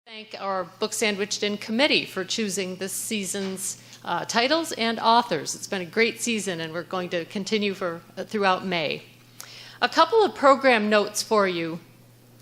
Thank our Book Sandwiched In committee for choosing this season's titles and authors. It's been a great season, and we're going to continue throughout May. A couple of program notes for you.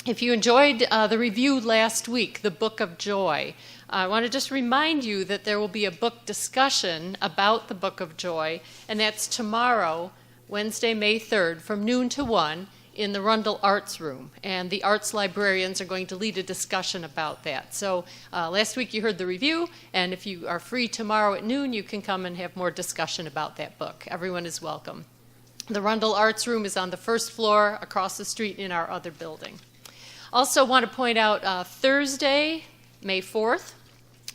If you enjoyed the review last week, The Book of Joy, I want to just remind you that there will be a book discussion about the Book of Joy, and that's tomorrow, Wednesday, May 3rd, from noon to 1, in the Rundle Arts Room, and the arts librarians are going to lead a discussion about that. So last week you heard the review, and if you are free tomorrow at noon, you can come and have more discussion about that book. Everyone is welcome. The Rundle Arts Room is on the first floor across the street in our other building. Also want to point out Thursday, May 4th,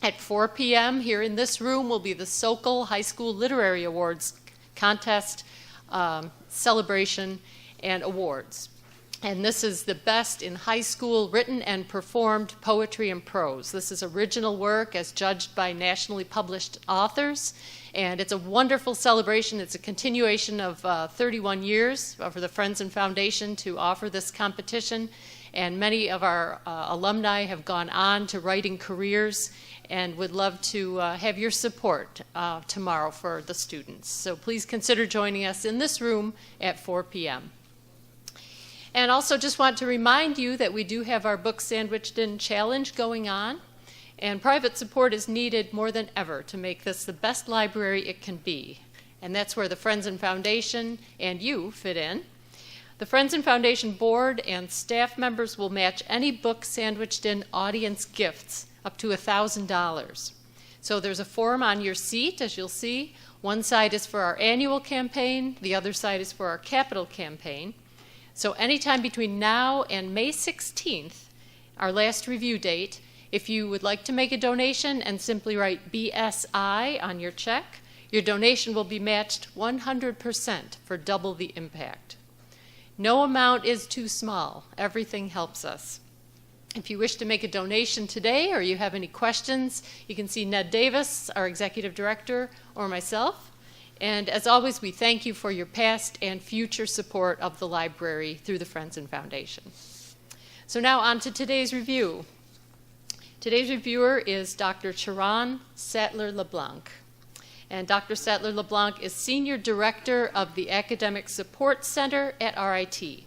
at 4 p.m. here in this room will be the Sokol High School Literary Awards contest celebration and awards. And this is the best in high school written and performed poetry and prose. This is original work as judged by nationally published authors, and it's a wonderful celebration. It's a continuation of 31 years for the Friends and Foundation to offer this competition, and many of our alumni have gone on to writing careers and would love to have your support tomorrow for the students. So please consider joining us in this room at 4 p.m. And also just want to remind you that we do have our Book Sandwiched In Challenge going on, and private support is needed more than ever to make this the best library it can be. And that's where the Friends and Foundation and you fit in. The Friends and Foundation board and staff members will match any Book Sandwiched In audience gifts up to $1,000. So there's a form on your seat, as you'll see. One side is for our annual campaign, the other side is for our capital campaign. So anytime between now and May 16th, our last review date, if you would like to make a donation and simply write BSI on your check, your donation will be matched 100% for double the impact. No amount is too small. Everything helps us. If you wish to make a donation today or you have any questions, you can see Ned Davis, our executive director, or myself. And as always, we thank you for your past and future support of the library through the Friends and Foundation. So now on to today's review. Today's reviewer is Dr. Charan Sattler-LeBlanc. And Dr. Sattler-LeBlanc is Senior Director of the Academic Support Center at RIT.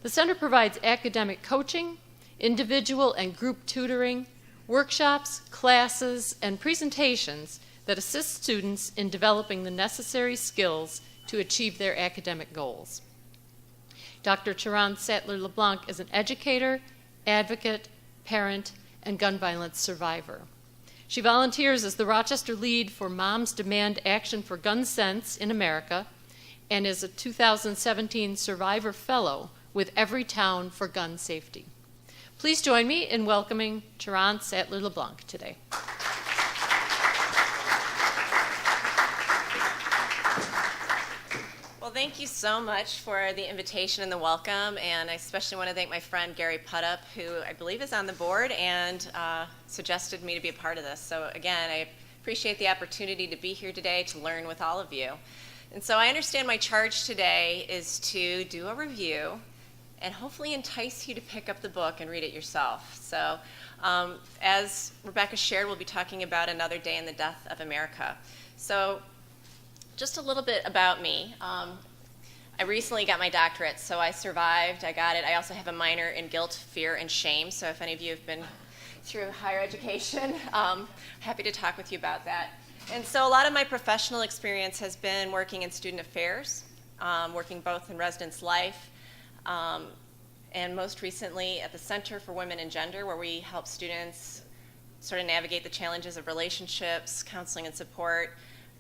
The center provides academic coaching, individual and group tutoring, workshops, classes, and presentations that assist students in developing the necessary skills to achieve their academic goals. Dr. Charan Sattler-LeBlanc is an educator, advocate, parent, and gun violence survivor. She volunteers as the Rochester lead for Moms Demand Action for Gun Sense in America and is a 2017 Survivor Fellow with Everytown for Gun Safety. Please join me in welcoming Charan Sattler-LeBlanc today. Well, thank you so much for the invitation and the welcome, and I especially want to thank my friend Gary Puttup, who I believe is on the board and suggested me to be a part of this. So again, I appreciate the opportunity to be here today to learn with all of you. And so I understand my charge today is to do a review and hopefully entice you to pick up the book and read it yourself. So as Rebecca shared, we'll be talking about Another Day in the Death of America. So just a little bit about me. I recently got my doctorate, so I survived, I got it. I also have a minor in guilt, fear, and shame, so if any of you have been through higher education, happy to talk with you about that. And so a lot of my professional experience has been working in student affairs, working both in residence life, and most recently at the Center for Women and Gender, where we help students sort of navigate the challenges of relationships, counseling and support,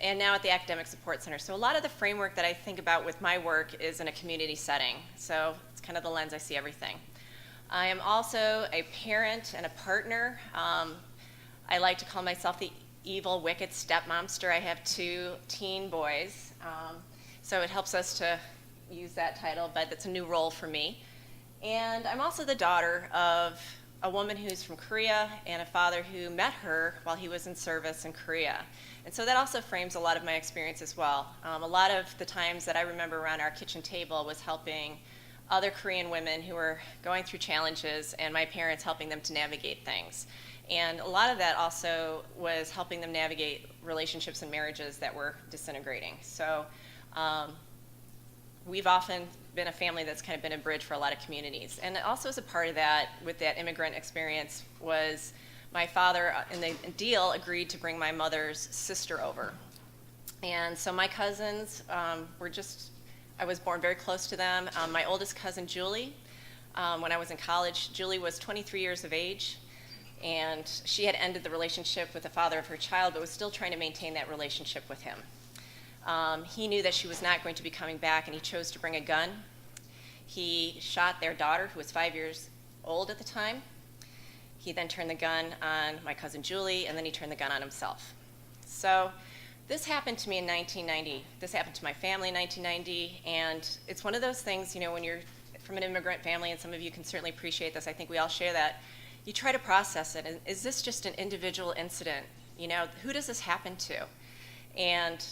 and now at the Academic Support Center. So a lot of the framework that I think about with my work is in a community setting. So it's kind of the lens I see everything. I am also a parent and a partner. I like to call myself the evil, wicked stepmomster. I have 2 teen boys, so it helps us to use that title, but it's a new role for me. And I'm also the daughter of a woman who's from Korea and a father who met her while he was in service in Korea. And so that also frames a lot of my experience as well. A lot of the times that I remember around our kitchen table was helping other Korean women who were going through challenges and my parents helping them to navigate things. And a lot of that also was helping them navigate relationships and marriages that were disintegrating. So we've often been a family that's kind of been a bridge for a lot of communities. And also as a part of that, with that immigrant experience, was my father, in the deal, agreed to bring my mother's sister over. And so my cousins were just, I was born very close to them. My oldest cousin, Julie, when I was in college, Julie was 23 years of age, and she had ended the relationship with the father of her child, but was still trying to maintain that relationship with him. He knew that she was not going to be coming back, and he chose to bring a gun. He shot their daughter, who was 5 years old at the time. He then turned the gun on my cousin Julie, and then he turned the gun on himself. So this happened to me in 1990. This happened to my family in 1990, and it's one of those things, you know, when you're from an immigrant family, and some of you can certainly appreciate this, I think we all share that, you try to process it. And is this just an individual incident? You know, who does this happen to? And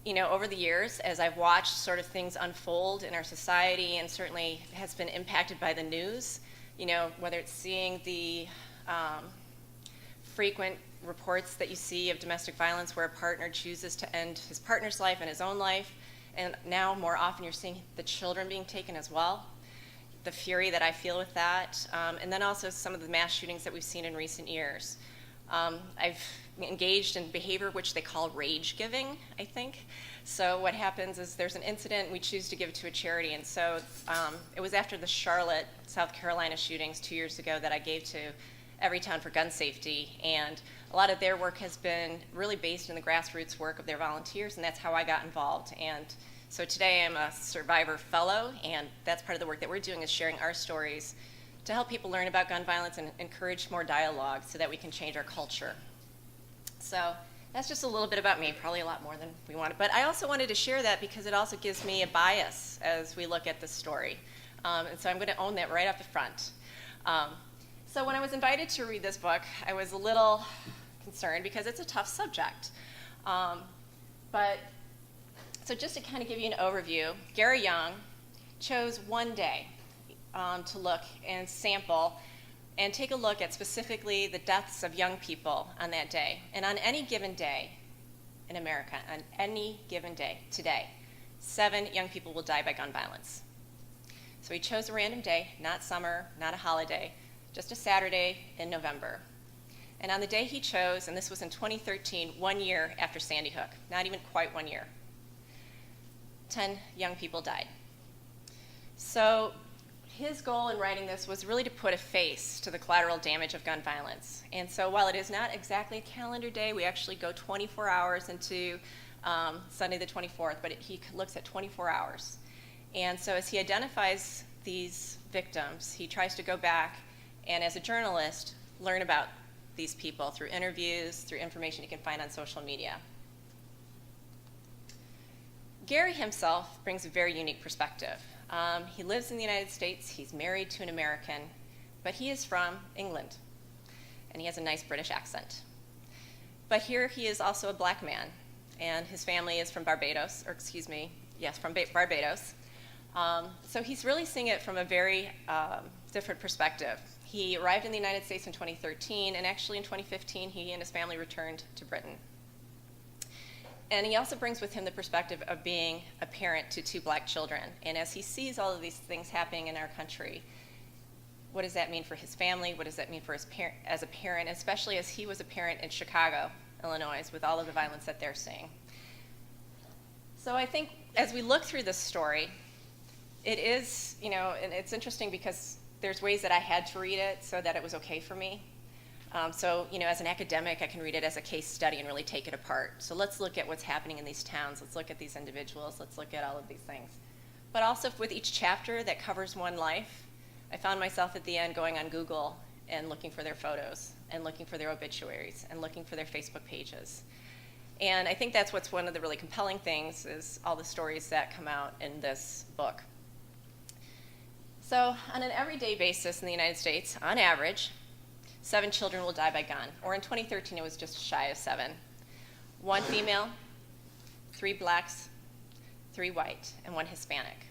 you know, over the years, as I've watched sort of things unfold in our society, and certainly has been impacted by the news, you know, whether it's seeing the frequent reports that you see of domestic violence where a partner chooses to end his partner's life and his own life, and now more often you're seeing the children being taken as well, the fury that I feel with that, and then also some of the mass shootings that we've seen in recent years. I've engaged in behavior which they call rage giving, I think. So what happens is there's an incident, we choose to give it to a charity, and so it was after the Charlotte, South Carolina shootings 2 years ago that I gave to Everytown for Gun Safety, and a lot of their work has been really based in the grassroots work of their volunteers, and that's how I got involved. And so today I'm a Survivor Fellow, and that's part of the work that we're doing, is sharing our stories to help people learn about gun violence and encourage more dialogue so that we can change our culture. So that's just a little bit about me, probably a lot more than we wanted. But I also wanted to share that because it also gives me a bias as we look at this story. And so I'm going to own that right up the front. So when I was invited to read this book, I was a little concerned because it's a tough subject. But so just to kind of give you an overview, Gary Young chose one day to look and sample and take a look at specifically the deaths of young people on that day. And on any given day in America, on any given day today, 7 young people will die by gun violence. So he chose a random day, not summer, not a holiday, just a Saturday in November. And on the day he chose, and this was in 2013, 1 year after Sandy Hook, not even quite 1 year, 10 young people died. So his goal in writing this was really to put a face to the collateral damage of gun violence. And so while it is not exactly a calendar day, we actually go 24 hours into Sunday the 24th, but he looks at 24 hours. And so as he identifies these victims, he tries to go back and, as a journalist, learn about these people through interviews, through information he can find on social media. Gary himself brings a very unique perspective. He lives in the United States, he's married to an American, but he is from England, and he has a nice British accent. But here he is also a black man, and his family is from Barbados, Barbados. So he's really seeing it from a very different perspective. He arrived in the United States in 2013, and actually in 2015 he and his family returned to Britain. And he also brings with him the perspective of being a parent to 2 black children. And as he sees all of these things happening in our country, what does that mean for his family? What does that mean for his as a parent, especially as he was a parent in Chicago, Illinois, with all of the violence that they're seeing? So I think as we look through this story, it is, and it's interesting because there's ways that I had to read it so that it was okay for me. So, as an academic, I can read it as a case study and really take it apart. So let's look at what's happening in these towns. Let's look at these individuals. Let's look at all of these things. But also with each chapter that covers one life, I found myself at the end going on Google and looking for their photos and looking for their obituaries and looking for their Facebook pages. And I think that's what's one of the really compelling things is all the stories that come out in this book. So on an everyday basis in the United States, on average, 7 children will die by gun, or in 2013 it was just shy of 7. 1 female, 3 blacks, 3 white, and 1 Hispanic.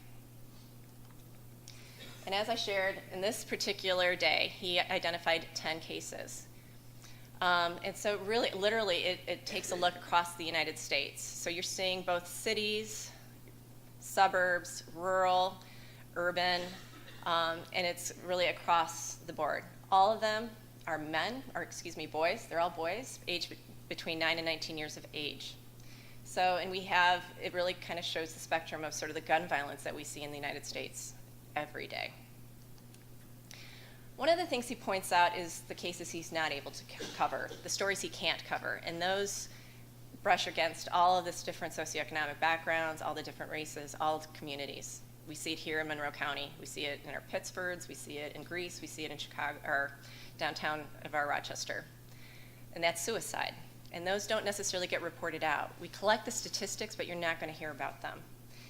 And as I shared, in this particular day, he identified 10 cases. And so really, literally, it takes a look across the United States. So you're seeing both cities, suburbs, rural, urban, and it's really across the board. All of them are boys. They're all boys, aged between 9 and 19 years of age. So, and it really kind of shows the spectrum of sort of the gun violence that we see in the United States every day. One of the things he points out is the cases he's not able to cover, the stories he can't cover, and those brush against all of this different socioeconomic backgrounds, all the different races, all the communities. We see it here in Monroe County. We see it in our Pittsburghs. We see it in Greece. We see it in Chicago, or downtown of our Rochester. And that's suicide. And those don't necessarily get reported out. We collect the statistics, but you're not going to hear about them.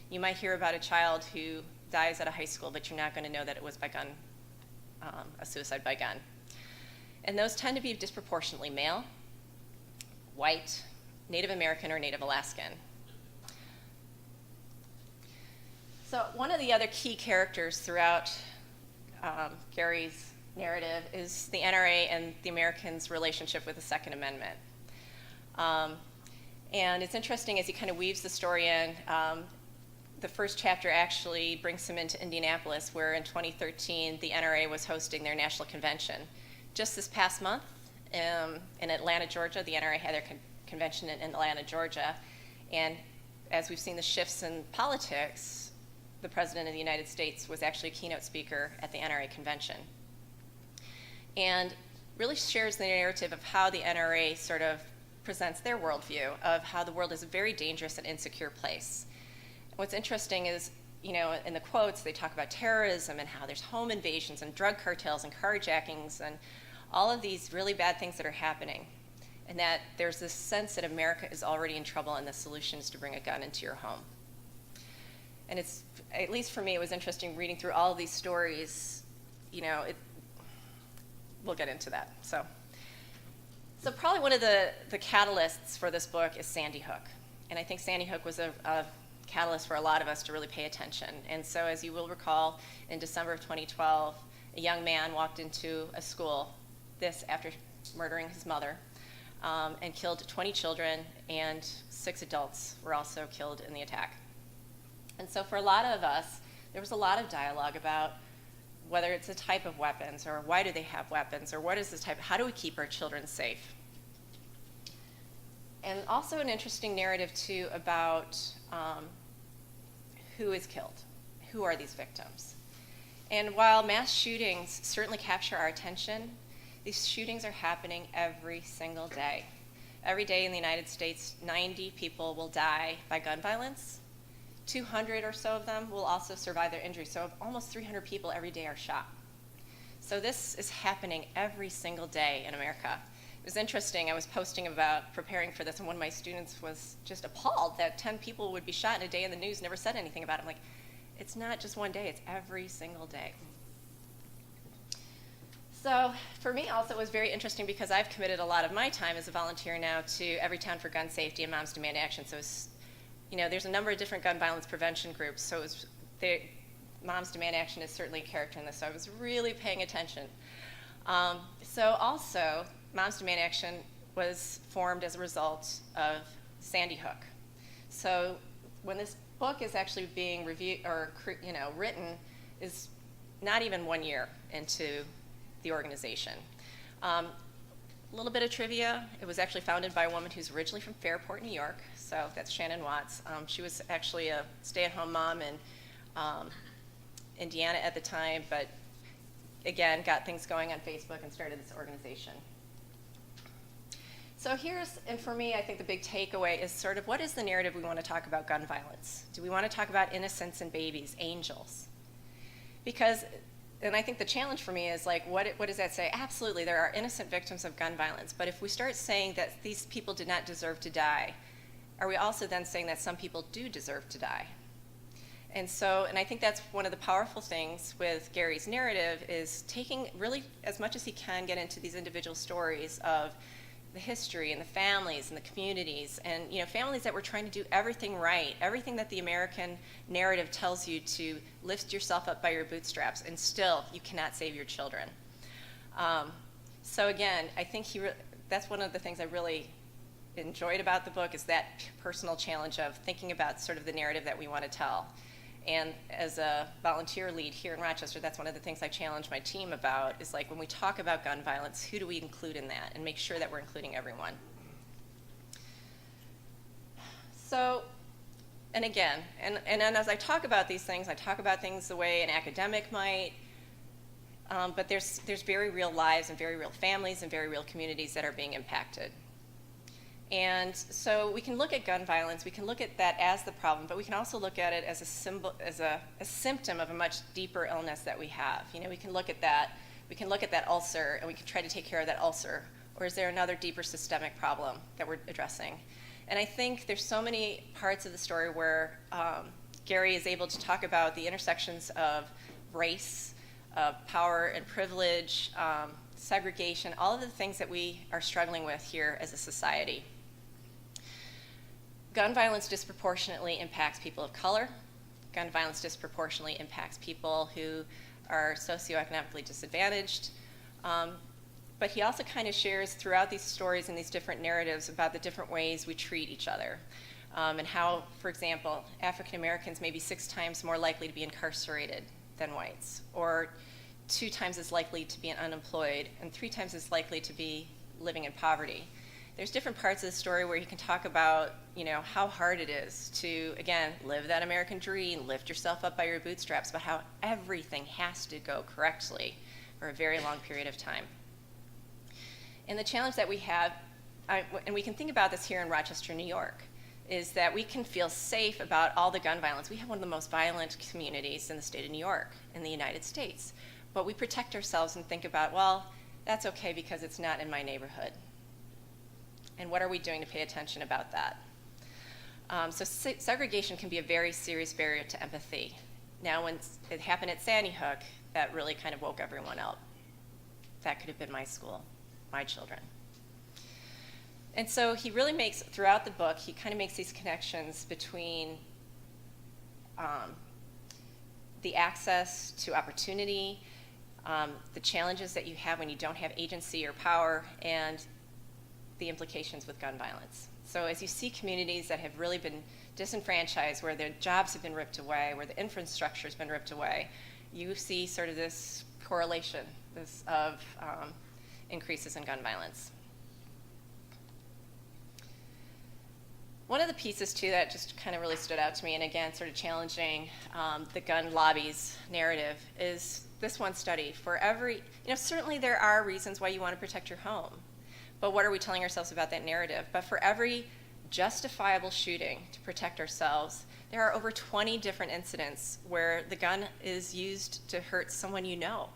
You might hear about a child who dies at a high school, but you're not going to know that it was by gun, a suicide by gun. And those tend to be disproportionately male, white, Native American, or Native Alaskan. So one of the other key characters throughout Gary's narrative is the NRA and the Americans' relationship with the Second Amendment. And it's interesting as he kind of weaves the story in. The first chapter actually brings him into Indianapolis, where in 2013 the NRA was hosting their national convention. Just this past month in Atlanta, Georgia, the NRA had their convention in Atlanta, Georgia. And as we've seen the shifts in politics, the President of the United States was actually a keynote speaker at the NRA convention. And really shares the narrative of how the NRA sort of presents their worldview of how the world is a very dangerous and insecure place. What's interesting is, you know, in the quotes, they talk about terrorism and how there's home invasions and drug cartels and carjackings and all of these really bad things that are happening. And that there's this sense that America is already in trouble and the solution is to bring a gun into your home. And it's, at least for me, it was interesting reading through all of these stories. You know, we'll get into that. So probably one of the catalysts for this book is Sandy Hook. And I think Sandy Hook was a catalyst for a lot of us to really pay attention. And so as you will recall, in December of 2012, a young man walked into a school, this after murdering his mother, and killed 20 children, and 6 adults were also killed in the attack. And so for a lot of us, there was a lot of dialogue about whether it's a type of weapons, or why do they have weapons, or what is this type, how do we keep our children safe? And also an interesting narrative too about who is killed, who are these victims. And while mass shootings certainly capture our attention, these shootings are happening every single day. Every day in the United States, 90 people will die by gun violence. 200 or so of them will also survive their injuries. So almost 300 people every day are shot. So this is happening every single day in America. It was interesting, I was posting about preparing for this, and one of my students was just appalled that 10 people would be shot in a day, and the news never said anything about it. I'm like, it's not just one day, it's every single day. So for me also it was very interesting because I've committed a lot of my time as a volunteer now to Everytown for Gun Safety and Moms Demand Action. So it's, you know, there's a number of different gun violence prevention groups. So Moms Demand Action is certainly a character in this. So I was really paying attention. So also, Moms Demand Action was formed as a result of Sandy Hook. So when this book is actually being reviewed or written, is not even 1 year into the organization. A little bit of trivia: it was actually founded by a woman who's originally from Fairport, New York. So that's Shannon Watts. She was actually a stay-at-home mom in Indiana at the time, but again, got things going on Facebook and started this organization. So and for me, I think the big takeaway is sort of what is the narrative we want to talk about gun violence? Do we want to talk about innocents and babies, angels? Because, and I think the challenge for me is like, what does that say? Absolutely, there are innocent victims of gun violence, but if we start saying that these people did not deserve to die, are we also then saying that some people do deserve to die? And I think that's one of the powerful things with Gary's narrative is taking really as much as he can get into these individual stories of the history and the families and the communities, and families that were trying to do everything right, everything that the American narrative tells you to lift yourself up by your bootstraps, and still you cannot save your children. So again, I think that's one of the things I really enjoyed about the book, is that personal challenge of thinking about sort of the narrative that we want to tell. And as a volunteer lead here in Rochester, that's one of the things I challenge my team about, is like when we talk about gun violence, who do we include in that, and make sure that we're including everyone. So, and again, and then as I talk about these things, I talk about things the way an academic might, but there's very real lives and very real families and very real communities that are being impacted. And so we can look at gun violence, we can look at that as the problem, but we can also look at it as a symptom of a much deeper illness that we have. You know, we can look at that ulcer, and we can try to take care of that ulcer. Or is there another deeper systemic problem that we're addressing? And I think there's so many parts of the story where Gary is able to talk about the intersections of race, power and privilege, segregation, all of the things that we are struggling with here as a society. Gun violence disproportionately impacts people of color. Gun violence disproportionately impacts people who are socioeconomically disadvantaged. But he also kind of shares throughout these stories and these different narratives about the different ways we treat each other. And how, for example, African Americans may be 6 times more likely to be incarcerated than whites, or 2 times as likely to be unemployed, and 3 times as likely to be living in poverty. There's different parts of the story where you can talk about, you know, how hard it is to, again, live that American dream, lift yourself up by your bootstraps, but how everything has to go correctly for a very long period of time. And the challenge that we have, and we can think about this here in Rochester, New York, is that we can feel safe about all the gun violence. We have one of the most violent communities in the state of New York, in the United States. But we protect ourselves and think about, well, that's okay because it's not in my neighborhood. And what are we doing to pay attention about that? So segregation can be a very serious barrier to empathy. Now, when it happened at Sandy Hook, that really kind of woke everyone up. That could have been my school, my children. And so he really makes, throughout the book, he kind of makes these connections between the access to opportunity, the challenges that you have when you don't have agency or power, and the implications with gun violence. So as you see communities that have really been disenfranchised, where their jobs have been ripped away, where the infrastructure has been ripped away, you see sort of this correlation of increases in gun violence. One of the pieces, too, that just kind of really stood out to me, and again, sort of challenging the gun lobby's narrative, is this one study. For every, certainly there are reasons why you want to protect your home, but what are we telling ourselves about that narrative? But for every justifiable shooting to protect ourselves, there are over 20 different incidents where the gun is used to hurt someone you know.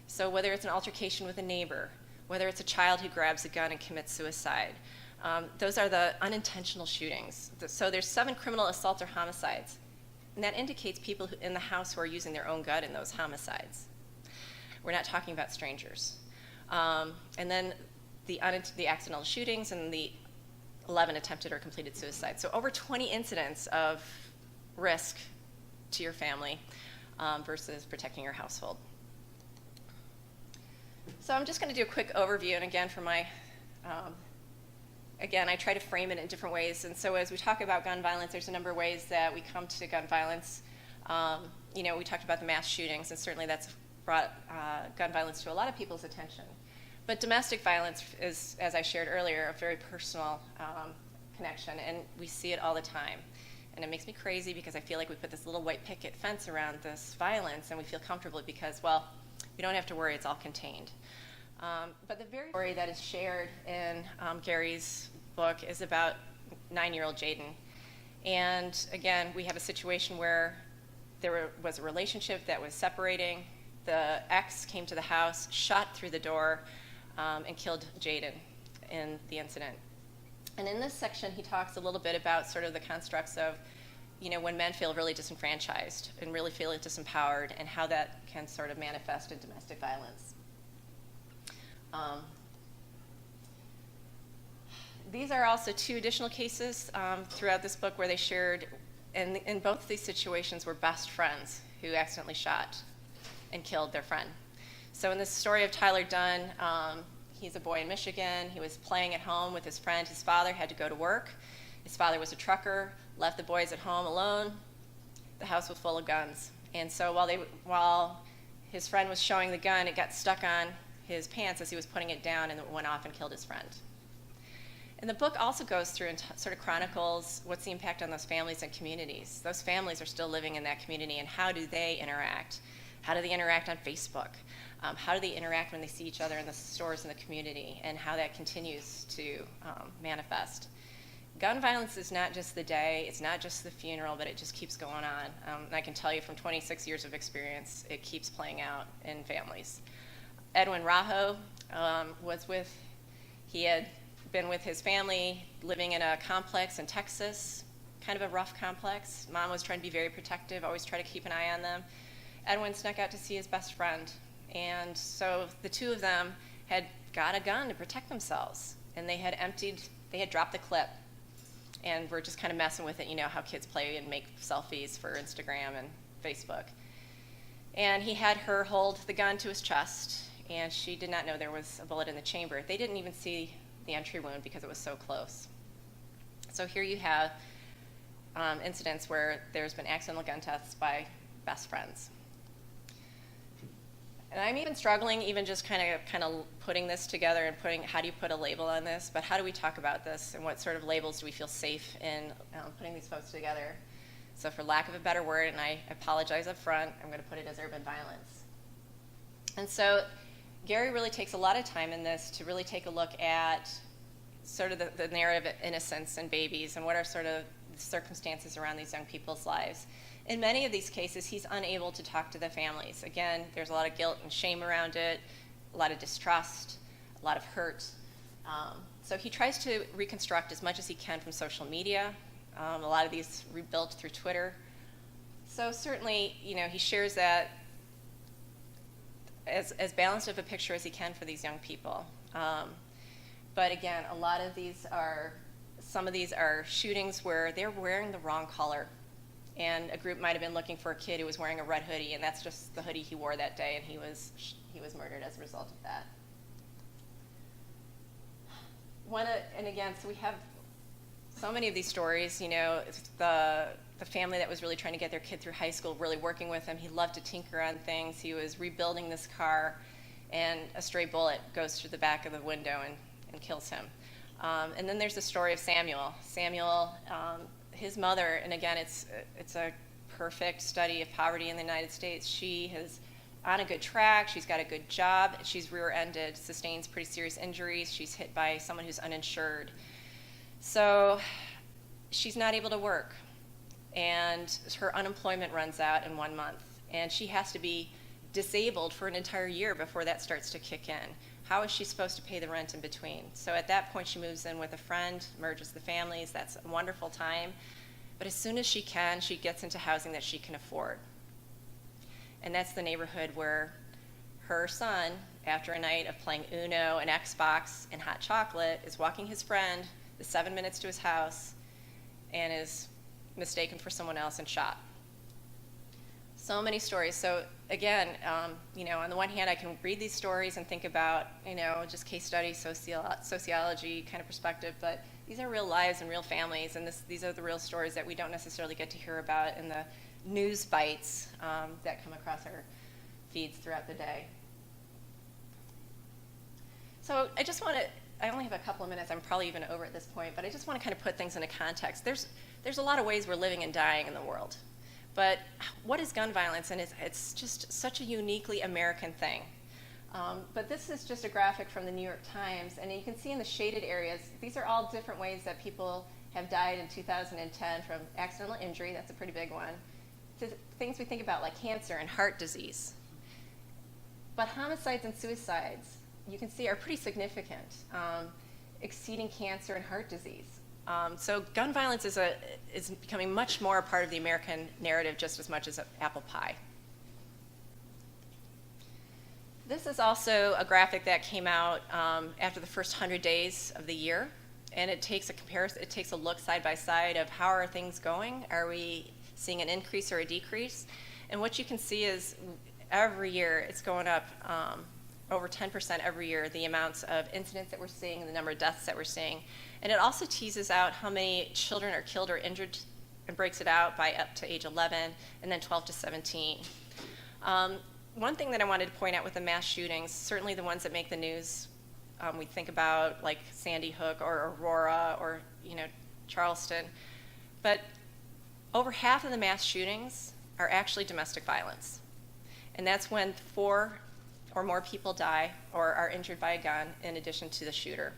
So whether it's an altercation with a neighbor, whether it's a child who grabs a gun and commits suicide, those are the unintentional shootings. So there's 7 criminal assaults or homicides, and that indicates people in the house who are using their own gun in those homicides. We're not talking about strangers. And then the accidental shootings and the 11 attempted or completed suicides. So over 20 incidents of risk to your family versus protecting your household. So I'm just going to do a quick overview, and again, for my again, I try to frame it in different ways. And so as we talk about gun violence, there's a number of ways that we come to gun violence. We talked about the mass shootings, and certainly that's brought gun violence to a lot of people's attention. But domestic violence is, as I shared earlier, a very personal connection, and we see it all the time. And it makes me crazy because I feel like we put this little white picket fence around this violence, and we feel comfortable because, well, we don't have to worry, it's all contained. But the very story that is shared in Gary's book is about 9-year-old Jaden. And again, we have a situation where there was a relationship that was separating. The ex came to the house, shot through the door, and killed Jaden in the incident. And in this section, he talks a little bit about sort of the constructs of, when men feel really disenfranchised and really feel disempowered, and how that can sort of manifest in domestic violence. These are also 2 additional cases throughout this book where they shared, and in both these situations were best friends who accidentally shot and killed their friend. So in the story of Tyler Dunn, He's a boy in Michigan. He was playing at home with his friend. His father had to go to work. His father was a trucker, left the boys at home alone. The house was full of guns. And so while his friend was showing the gun, it got stuck on his pants as he was putting it down, and it went off and killed his friend. And the book also goes through and sort of chronicles what's the impact on those families and communities. Those families are still living in that community, and how do they interact? How do they interact on Facebook? How do they interact when they see each other in the stores in the community, and how that continues to manifest? Gun violence is not just the day, it's not just the funeral, but it just keeps going on. And I can tell you from 26 years of experience, it keeps playing out in families. Edwin Rajo he had been with his family, living in a complex in Texas, kind of a rough complex. Mom was trying to be very protective, always try to keep an eye on them. Edwin snuck out to see his best friend, and so the two of them had got a gun to protect themselves, and they had dropped the clip, and were just kind of messing with it, you know how kids play and make selfies for Instagram and Facebook. And he had her hold the gun to his chest, and she did not know there was a bullet in the chamber. They didn't even see the entry wound because it was so close. So here you have incidents where there's been accidental gun deaths by best friends. And I'm even struggling, even just kind of putting this together and how do you put a label on this, but how do we talk about this, and what sort of labels do we feel safe in putting these folks together? So for lack of a better word, and I apologize up front, I'm going to put it as urban violence. And so Gary really takes a lot of time in this to really take a look at sort of the narrative of innocence and babies, and what are sort of the circumstances around these young people's lives. In many of these cases, he's unable to talk to the families. Again, there's a lot of guilt and shame around it, a lot of distrust, a lot of hurt. So he tries to reconstruct as much as he can from social media. A lot of these rebuilt through Twitter. So certainly, he shares that as balanced of a picture as he can for these young people. But again, some of these are shootings where they're wearing the wrong color. And a group might have been looking for a kid who was wearing a red hoodie, and that's just the hoodie he wore that day, and he was murdered as a result of that. And again, so we have so many of these stories. The family that was really trying to get their kid through high school, really working with him. He loved to tinker on things. He was rebuilding this car, and a stray bullet goes through the back of the window and kills him. And then there's the story of Samuel. His mother, and again, it's a perfect study of poverty in the United States. She is on a good track. She's got a good job. She's rear-ended, sustains pretty serious injuries. She's hit by someone who's uninsured. So she's not able to work, and her unemployment runs out in 1 month, and she has to be disabled for an entire year before that starts to kick in. How is she supposed to pay the rent in between? So at that point, she moves in with a friend, merges the families. That's a wonderful time. But as soon as she can, she gets into housing that she can afford. And that's the neighborhood where her son, after a night of playing Uno and Xbox and hot chocolate, is walking his friend the 7 minutes to his house and is mistaken for someone else and shot. So many stories. So again, on the one hand, I can read these stories and think about, just case study, sociology kind of perspective, but these are real lives and real families, and these are the real stories that we don't necessarily get to hear about in the news bites that come across our feeds throughout the day. So I only have a couple of minutes, I'm probably even over at this point, but I just want to kind of put things into context. There's a lot of ways we're living and dying in the world. But what is gun violence? And it's just such a uniquely American thing. But this is just a graphic from the New York Times, and you can see in the shaded areas, these are all different ways that people have died in 2010, from accidental injury, that's a pretty big one, to things we think about like cancer and heart disease. But homicides and suicides, you can see, are pretty significant, exceeding cancer and heart disease. So gun violence is becoming much more a part of the American narrative, just as much as apple pie. This is also a graphic that came out after the first 100 days of the year, and it takes a comparison. It takes a look side by side of how are things going. Are we seeing an increase or a decrease? And what you can see is every year it's going up over 10% every year, the amounts of incidents that we're seeing and the number of deaths that we're seeing. And it also teases out how many children are killed or injured and breaks it out by up to age 11 and then 12 to 17. One thing that I wanted to point out with the mass shootings, certainly the ones that make the news, we think about like Sandy Hook or Aurora or Charleston, but over half of the mass shootings are actually domestic violence. And that's when 4 or more people die or are injured by a gun in addition to the shooter.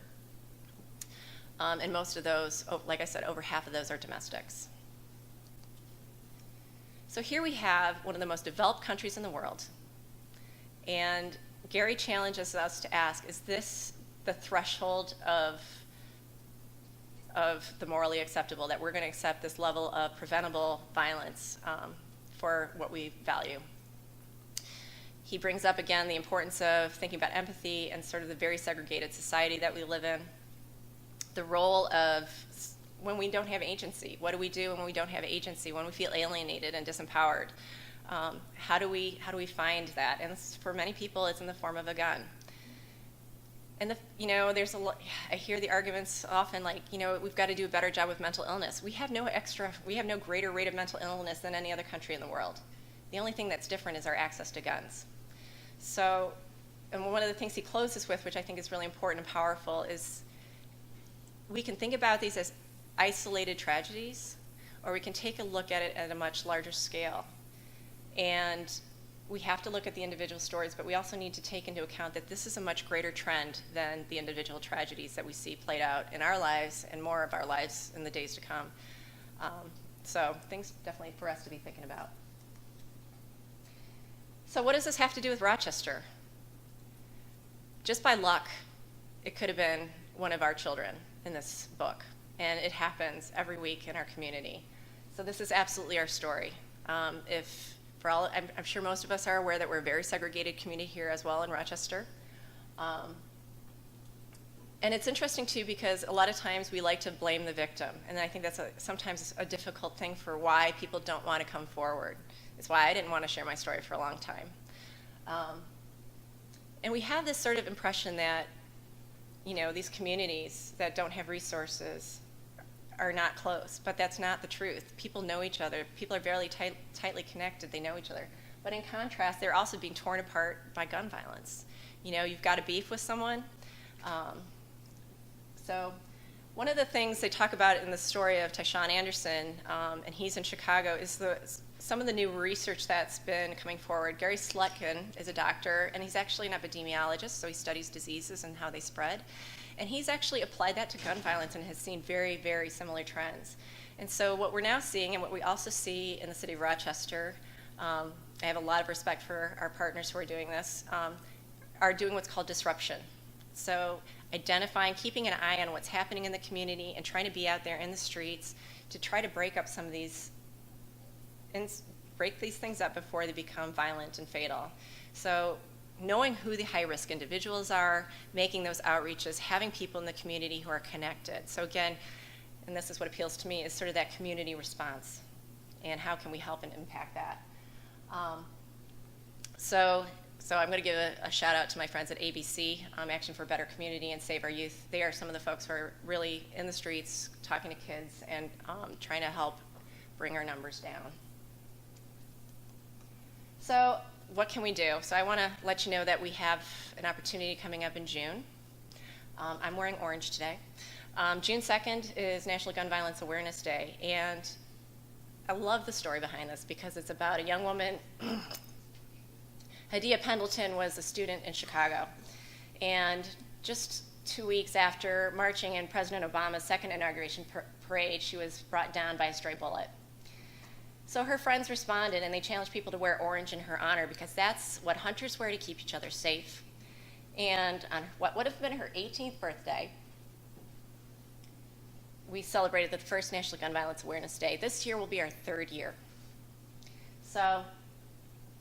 And most of those, like I said, over half of those are domestics. So here we have one of the most developed countries in the world. And Gary challenges us to ask, is this the threshold of the morally acceptable, that we're going to accept this level of preventable violence for what we value? He brings up again the importance of thinking about empathy and sort of the very segregated society that we live in. The role of when we don't have agency. What do we do when we don't have agency, when we feel alienated and disempowered? How do we find that? And for many people, it's in the form of a gun. And there's I hear the arguments often like, we've got to do a better job with mental illness. We have no greater rate of mental illness than any other country in the world. The only thing that's different is our access to guns. So, and one of the things he closes with, which I think is really important and powerful, is we can think about these as isolated tragedies, or we can take a look at it at a much larger scale. And we have to look at the individual stories, but we also need to take into account that this is a much greater trend than the individual tragedies that we see played out in our lives and more of our lives in the days to come. So things definitely for us to be thinking about. So what does this have to do with Rochester? Just by luck, it could have been one of our children in this book, and it happens every week in our community. So this is absolutely our story. I'm sure most of us are aware that we're a very segregated community here as well in Rochester. And it's interesting too because a lot of times we like to blame the victim, and I think that's sometimes a difficult thing for why people don't want to come forward. It's why I didn't want to share my story for a long time. And we have this sort of impression that these communities that don't have resources are not close, but that's not the truth. People know each other. People are very tightly connected. They know each other. But in contrast, they're also being torn apart by gun violence. You've got a beef with someone. So one of the things they talk about in the story of Tyshawn Anderson, and he's in Chicago, is some of the new research that's been coming forward. Gary Slutkin is a doctor, and he's actually an epidemiologist, so he studies diseases and how they spread. And he's actually applied that to gun violence and has seen very, very similar trends. And so what we're now seeing, and what we also see in the city of Rochester, I have a lot of respect for our partners who are doing this, are doing what's called disruption. So identifying, keeping an eye on what's happening in the community and trying to be out there in the streets to try to break up some of these, and break these things up before they become violent and fatal. So knowing who the high-risk individuals are, making those outreaches, having people in the community who are connected. So again, and this is what appeals to me, is sort of that community response, and how can we help and impact that. So I'm going to give a shout out to my friends at ABC, Action for a Better Community and Save Our Youth. They are some of the folks who are really in the streets, talking to kids, and trying to help bring our numbers down. So what can we do? So I want to let you know that we have an opportunity coming up in June. I'm wearing orange today. June 2nd is National Gun Violence Awareness Day, and I love the story behind this because it's about a young woman. Hadia Pendleton was a student in Chicago, and just 2 weeks after marching in President Obama's second inauguration parade, she was brought down by a stray bullet. So her friends responded, and they challenged people to wear orange in her honor because that's what hunters wear to keep each other safe. And on what would have been her 18th birthday, we celebrated the first National Gun Violence Awareness Day. This year will be our 3rd year. So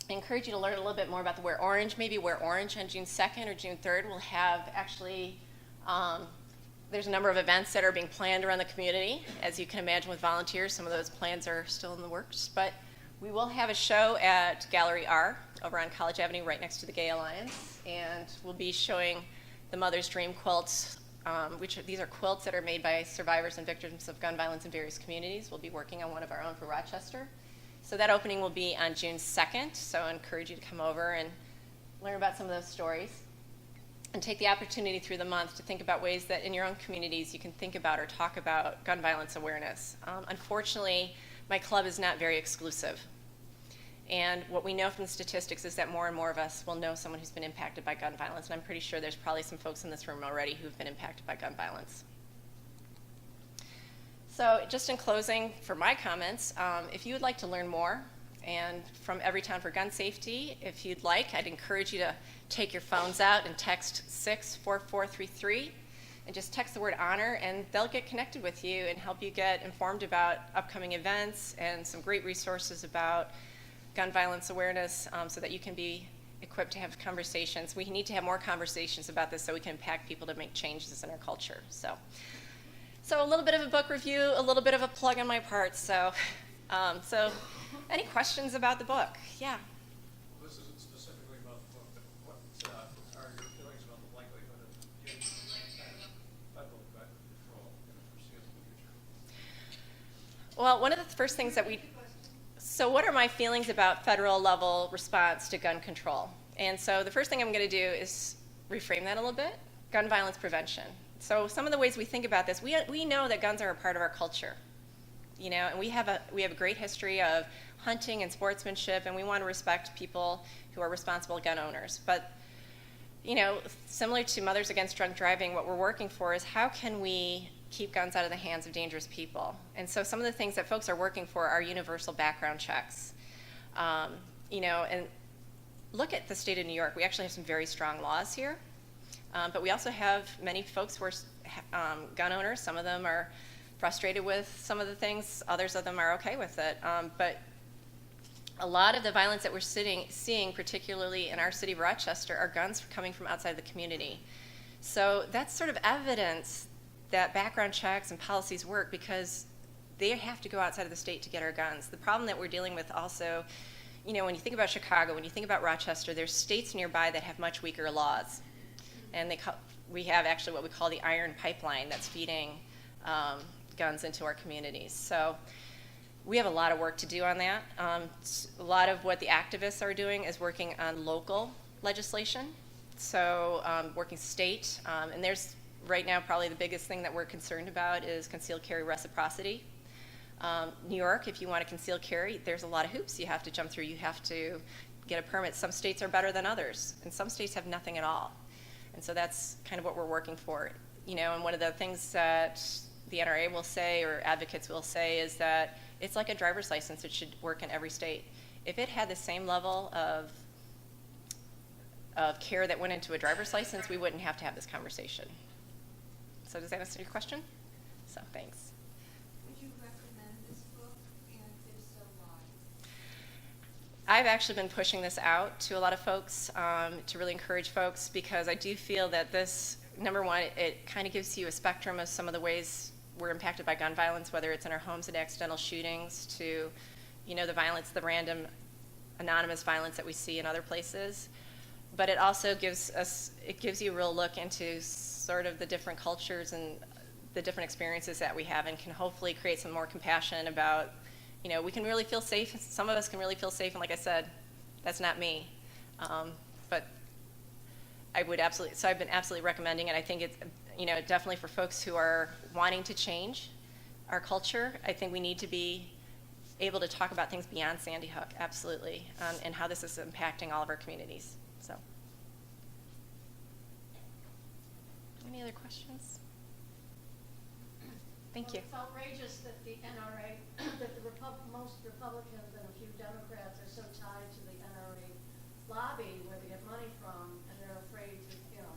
I encourage you to learn a little bit more about the Wear Orange. Maybe wear orange on June 2nd or June 3rd. We'll have actually, there's a number of events that are being planned around the community. As you can imagine with volunteers, some of those plans are still in the works. But we will have a show at Gallery R over on College Avenue right next to the Gay Alliance. and we'll be showing the Mother's Dream quilts, these are quilts that are made by survivors and victims of gun violence in various communities. We'll be working on one of our own for Rochester. So that opening will be on June 2nd, so I encourage you to come over and learn about some of those stories and take the opportunity through the month to think about ways that in your own communities you can think about or talk about gun violence awareness. Unfortunately, my club is not very exclusive. And what we know from the statistics is that more and more of us will know someone who's been impacted by gun violence, and I'm pretty sure there's probably some folks in this room already who've been impacted by gun violence. So just in closing for my comments, if you would like to learn more, and from Everytown for Gun Safety, if you'd like, I'd encourage you to take your phones out and text 64433, and just text the word honor, and they'll get connected with you and help you get informed about upcoming events and some great resources about gun violence awareness, so that you can be equipped to have conversations. We need to have more conversations about this so we can impact people to make changes in our culture. So a little bit of a book review, a little bit of a plug on my part. So any questions about the book? Yeah. Well, this isn't specifically about the book, but what are your feelings about the likelihood of getting some kind of federal gun control in the foreseeable future? Well, one of the first things that so what are my feelings about federal level response to gun control? And so the first thing I'm going to do is reframe that a little bit, gun violence prevention. So some of the ways we think about this, we know that guns are a part of our culture, you know, and we have a great history of hunting and sportsmanship, and we want to respect people who are responsible gun owners. But, you know, similar to Mothers Against Drunk Driving, what we're working for is how can we keep guns out of the hands of dangerous people. And so some of the things that folks are working for are universal background checks. You know, and look at the state of New York. We actually have some very strong laws here, but we also have many folks who are gun owners. Some of them are frustrated with some of the things. Others of them are okay with it. But a lot of the violence that we're seeing, particularly in our city of Rochester, are guns coming from outside the community. So that's sort of evidence that background checks and policies work, because they have to go outside of the state to get our guns. The problem that we're dealing with also, you know, when you think about Chicago, when you think about Rochester, there's states nearby that have much weaker laws. And we have actually what we call the iron pipeline that's feeding guns into our communities. So we have a lot of work to do on that. A lot of what the activists are doing is working on local legislation, so working state, and there's right now probably the biggest thing that we're concerned about is concealed carry reciprocity. New York, if you want to conceal carry, there's a lot of hoops you have to jump through. You have to get a permit. Some states are better than others, and some states have nothing at all. And so that's kind of what we're working for. You know, and one of the things that the NRA will say, or advocates will say, is that it's like a driver's license. It should work in every state. If it had the same level of care that went into a driver's license, we wouldn't have to have this conversation. So does that answer your question? So thanks. Would you recommend this book, and if so, why? I've actually been pushing this out to a lot of folks to really encourage folks, because I do feel that this, number one, it kind of gives you a spectrum of some of the ways we're impacted by gun violence, whether it's in our homes and accidental shootings, to, you know, the violence, the random anonymous violence that we see in other places. But it also gives you a real look into sort of the different cultures and the different experiences that we have, and can hopefully create some more compassion about, you know, we can really feel safe. Some of us can really feel safe, and like I said, that's not me. But I would absolutely, so I've been absolutely recommending it. I think it's, you know, definitely for folks who are wanting to change our culture, I think we need to be able to talk about things beyond Sandy Hook, absolutely, and how this is impacting all of our communities. So, any other questions? Thank you. It's outrageous that the NRA, that most Republicans and a few Democrats are so tied to the NRA lobby, where they get money from, and they're afraid to, you know,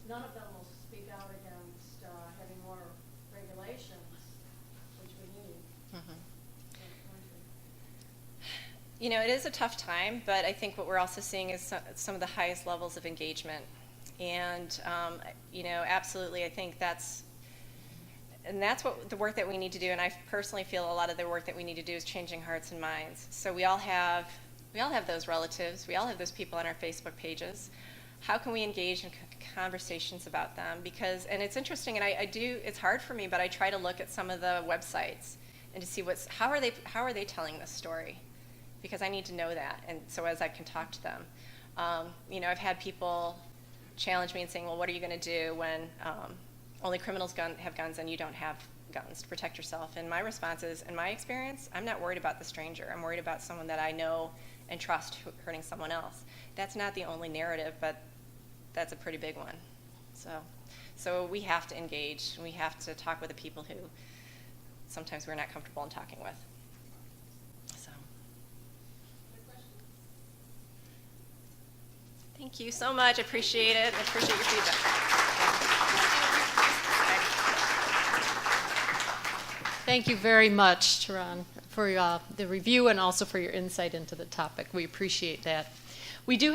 none of them will speak out against having more regulations, which we need. Mm-hmm. You know, it is a tough time, but I think what we're also seeing is some of the highest levels of engagement. And, you know, absolutely, I think that's what the work that we need to do. And I personally feel a lot of the work that we need to do is changing hearts and minds. So we all have those relatives. We all have those people on our Facebook pages. how can we engage in conversations about them? Because, and it's interesting, and I do, it's hard for me, but I try to look at some of the websites and to see how are they telling this story? Because I need to know that, and so as I can talk to them. I've had people challenge me and saying, well, what are you going to do when only criminals have guns and you don't have guns to protect yourself? And my response is, in my experience, I'm not worried about the stranger. I'm worried about someone that I know and trust hurting someone else. That's not the only narrative, but that's a pretty big one. So we have to engage, and we have to talk with the people who sometimes we're not comfortable in talking with. So. Thank you so much. I appreciate it. I appreciate your feedback. Thank you very much, Taran, for the review and also for your insight into the topic. We appreciate that. We do have